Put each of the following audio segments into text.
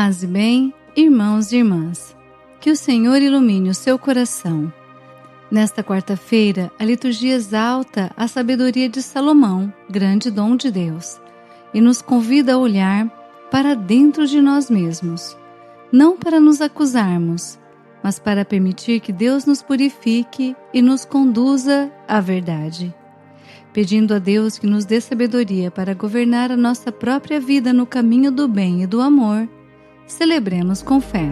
Paz e bem, irmãos e irmãs. Que o Senhor ilumine o seu coração. Nesta quarta-feira, a liturgia exalta a sabedoria de Salomão, grande dom de Deus, e nos convida a olhar para dentro de nós mesmos, não para nos acusarmos, mas para permitir que Deus nos purifique e nos conduza à verdade. Pedindo a Deus que nos dê sabedoria para governar a nossa própria vida no caminho do bem e do amor, celebremos com fé.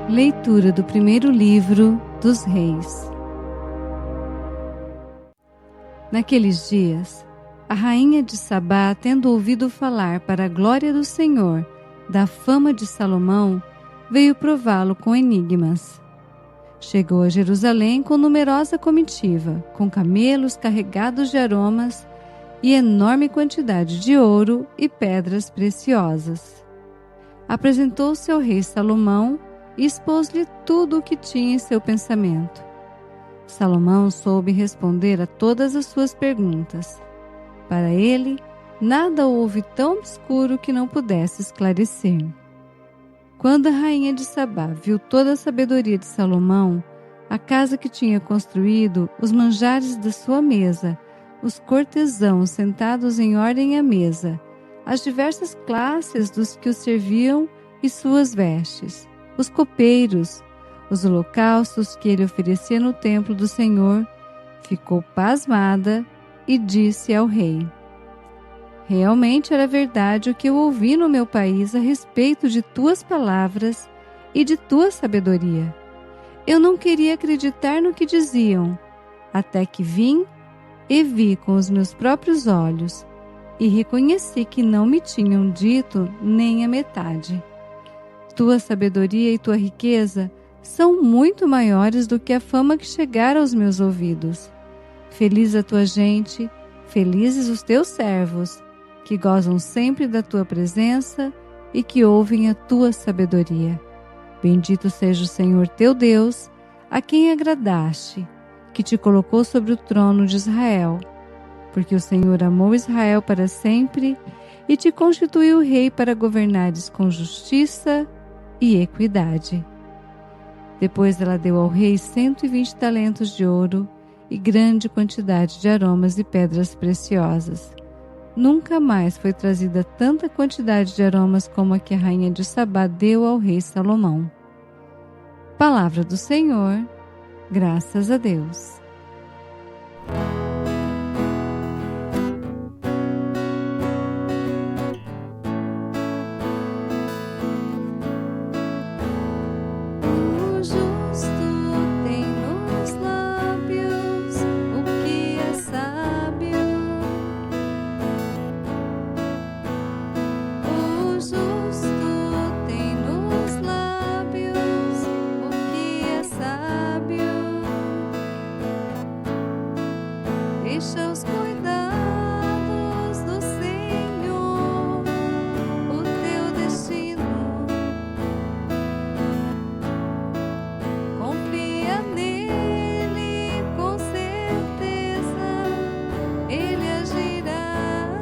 Leitura do primeiro livro dos Reis. Naqueles dias, a rainha de Sabá, tendo ouvido falar para a glória do Senhor da fama de Salomão, veio prová-lo com enigmas. Chegou a Jerusalém com numerosa comitiva, com camelos carregados de aromas e enorme quantidade de ouro e pedras preciosas. Apresentou-se ao rei Salomão e expôs-lhe tudo o que tinha em seu pensamento. Salomão soube responder a todas as suas perguntas. Para ele, nada houve tão obscuro que não pudesse esclarecer. Quando a rainha de Sabá viu toda a sabedoria de Salomão, a casa que tinha construído, os manjares da sua mesa, os cortesãos sentados em ordem à mesa, as diversas classes dos que o serviam e suas vestes, os copeiros, os holocaustos que ele oferecia no templo do Senhor, ficou pasmada e disse ao rei: realmente era verdade o que eu ouvi no meu país a respeito de tuas palavras e de tua sabedoria. Eu não queria acreditar no que diziam, até que vim e vi com os meus próprios olhos, e reconheci que não me tinham dito nem a metade. Tua sabedoria e tua riqueza são muito maiores do que a fama que chegara aos meus ouvidos. Feliz a tua gente, felizes os teus servos, que gozam sempre da tua presença e que ouvem a tua sabedoria. Bendito seja o Senhor teu Deus, a quem agradaste, que te colocou sobre o trono de Israel, porque o Senhor amou Israel para sempre e te constituiu rei para governares com justiça e equidade. Depois ela deu ao rei 120 talentos de ouro e grande quantidade de aromas e pedras preciosas. Nunca mais foi trazida tanta quantidade de aromas como a que a rainha de Sabá deu ao rei Salomão. Palavra do Senhor, graças a Deus. Deixa os cuidados do Senhor, o teu destino. Confia nele, com certeza ele agirá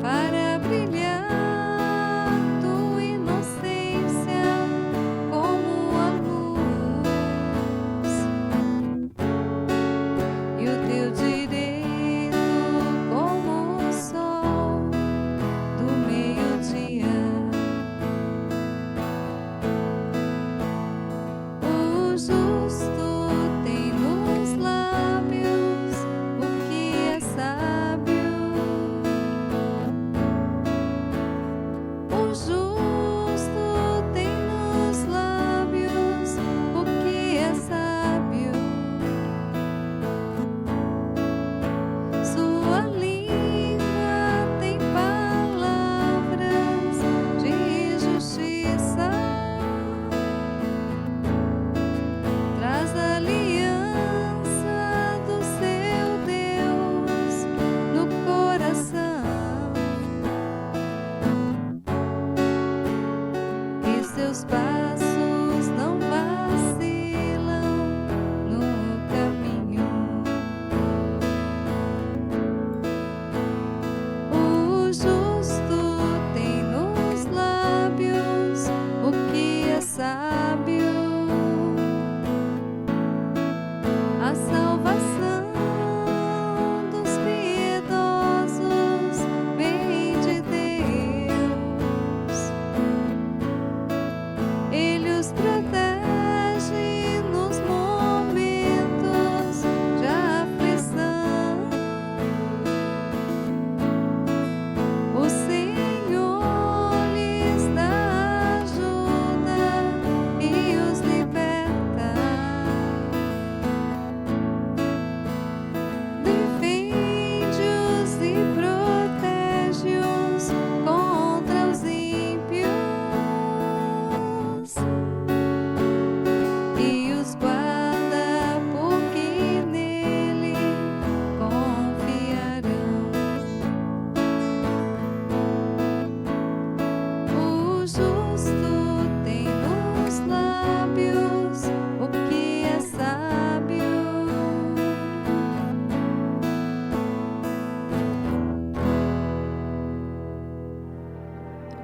para brilhar tua inocência como a luz.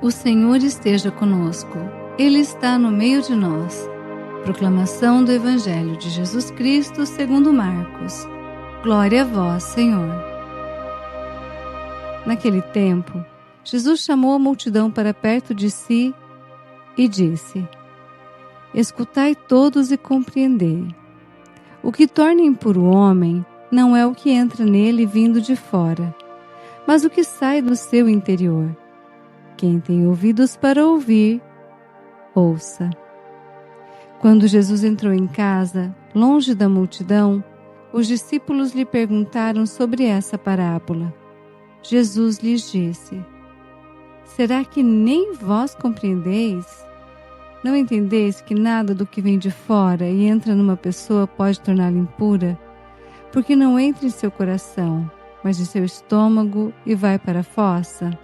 O Senhor esteja conosco. Ele está no meio de nós. Proclamação do Evangelho de Jesus Cristo segundo Marcos. Glória a vós, Senhor. Naquele tempo, Jesus chamou a multidão para perto de si e disse: Escutai todos e compreendei. O que torna impuro o homem não é o que entra nele vindo de fora, mas o que sai do seu interior. Quem tem ouvidos para ouvir, ouça. Quando Jesus entrou em casa, longe da multidão, os discípulos lhe perguntaram sobre essa parábola. Jesus lhes disse: Será que nem vós compreendeis? Não entendeis que nada do que vem de fora e entra numa pessoa pode torná-la impura? Porque não entra em seu coração, mas em seu estômago e vai para a fossa?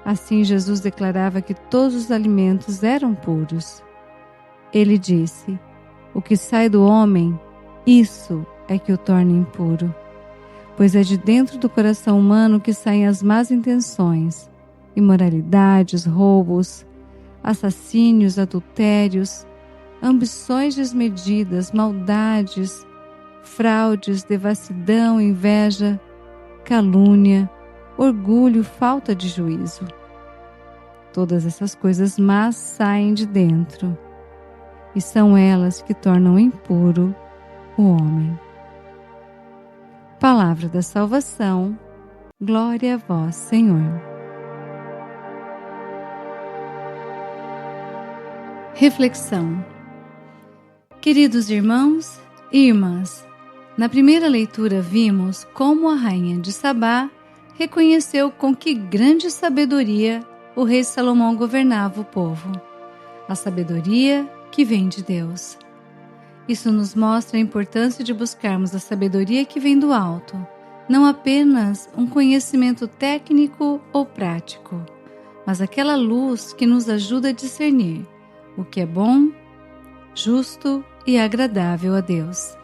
Assim Jesus declarava que todos os alimentos eram puros. Ele disse: O que sai do homem, isso é que o torna impuro. Pois é de dentro do coração humano que saem as más intenções, imoralidades, roubos, assassínios, adultérios, ambições desmedidas, maldades, fraudes, devassidão, inveja, calúnia, orgulho, falta de juízo. Todas essas coisas más saem de dentro, e são elas que tornam impuro o homem. Palavra da salvação, glória a vós, Senhor. Reflexão. Queridos irmãos e irmãs, na primeira leitura vimos como a rainha de Sabá reconheceu com que grande sabedoria o rei Salomão governava o povo. A sabedoria que vem de Deus. Isso nos mostra a importância de buscarmos a sabedoria que vem do alto, não apenas um conhecimento técnico ou prático, mas aquela luz que nos ajuda a discernir o que é bom, justo e agradável a Deus.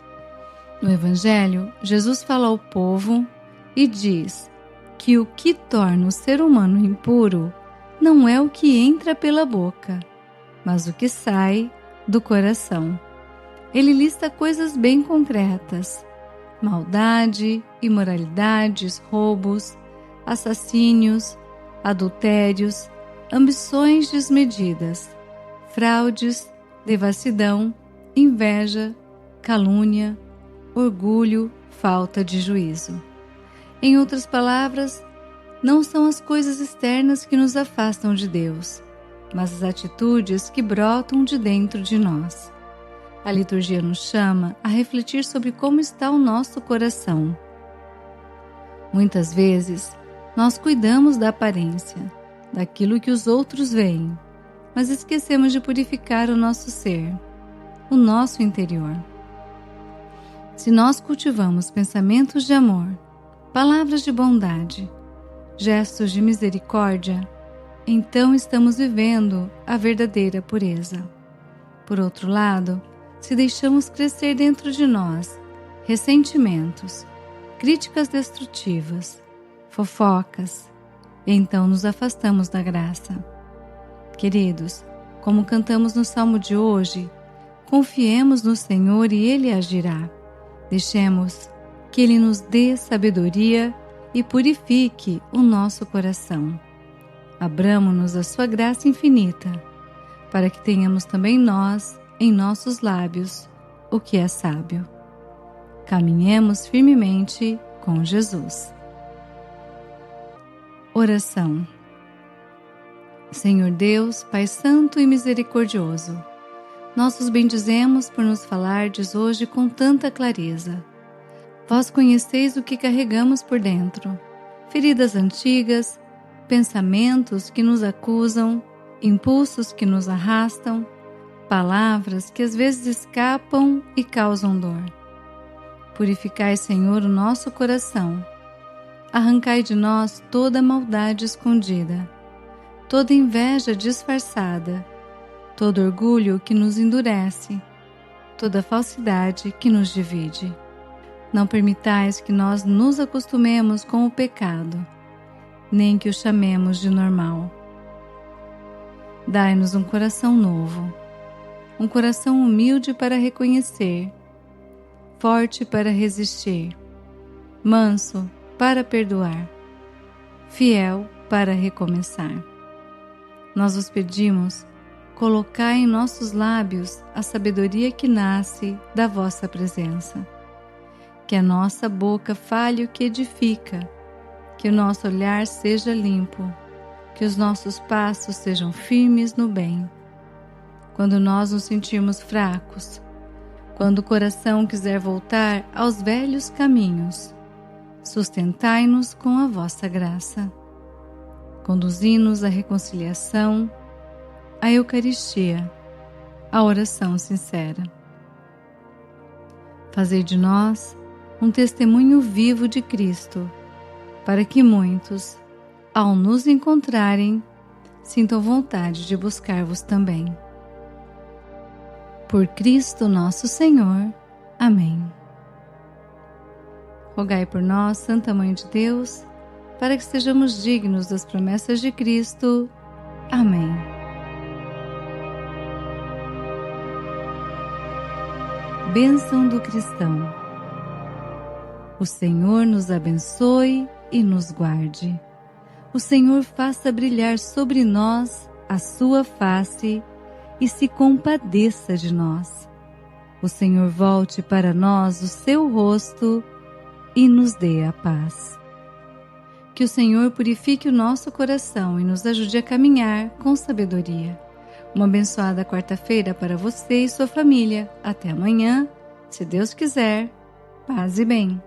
No Evangelho, Jesus fala ao povo e diz que o que torna o ser humano impuro não é o que entra pela boca, mas o que sai do coração. Ele lista coisas bem concretas: maldade, imoralidades, roubos, assassínios, adultérios, ambições desmedidas, fraudes, devassidão, inveja, calúnia, orgulho, falta de juízo. Em outras palavras, não são as coisas externas que nos afastam de Deus, mas as atitudes que brotam de dentro de nós. A liturgia nos chama a refletir sobre como está o nosso coração. Muitas vezes, nós cuidamos da aparência, daquilo que os outros veem, mas esquecemos de purificar o nosso ser, o nosso interior. Se nós cultivamos pensamentos de amor, palavras de bondade, gestos de misericórdia, então estamos vivendo a verdadeira pureza. Por outro lado, se deixamos crescer dentro de nós ressentimentos, críticas destrutivas, fofocas, então nos afastamos da graça. Queridos, como cantamos no Salmo de hoje, confiemos no Senhor e Ele agirá. Deixemos que Ele nos dê sabedoria e purifique o nosso coração. Abramo-nos a sua graça infinita, para que tenhamos também nós, em nossos lábios, o que é sábio. Caminhemos firmemente com Jesus. Oração. Senhor Deus, Pai Santo e Misericordioso, nós os bendizemos por nos falardes hoje com tanta clareza. Vós conheceis o que carregamos por dentro, feridas antigas, pensamentos que nos acusam, impulsos que nos arrastam, palavras que às vezes escapam e causam dor. Purificai, Senhor, o nosso coração. Arrancai de nós toda maldade escondida, toda inveja disfarçada, todo orgulho que nos endurece, toda falsidade que nos divide. Não permitais que nós nos acostumemos com o pecado, nem que o chamemos de normal. Dai-nos um coração novo, um coração humilde para reconhecer, forte para resistir, manso para perdoar, fiel para recomeçar. Nós vos pedimos, colocai em nossos lábios a sabedoria que nasce da vossa presença. Que a nossa boca fale o que edifica, que o nosso olhar seja limpo, que os nossos passos sejam firmes no bem. Quando nós nos sentirmos fracos, quando o coração quiser voltar aos velhos caminhos, sustentai-nos com a vossa graça. Conduzi-nos à reconciliação, à Eucaristia, à oração sincera. Fazei de nós um testemunho vivo de Cristo, para que muitos, ao nos encontrarem, sintam vontade de buscar-vos também. Por Cristo nosso Senhor. Amém. Rogai por nós, Santa Mãe de Deus, para que sejamos dignos das promessas de Cristo. Amém. Bênção do cristão. O Senhor nos abençoe e nos guarde. O Senhor faça brilhar sobre nós a sua face e se compadeça de nós. O Senhor volte para nós o seu rosto e nos dê a paz. Que o Senhor purifique o nosso coração e nos ajude a caminhar com sabedoria. Uma abençoada quarta-feira para você e sua família. Até amanhã, se Deus quiser. Paz e bem.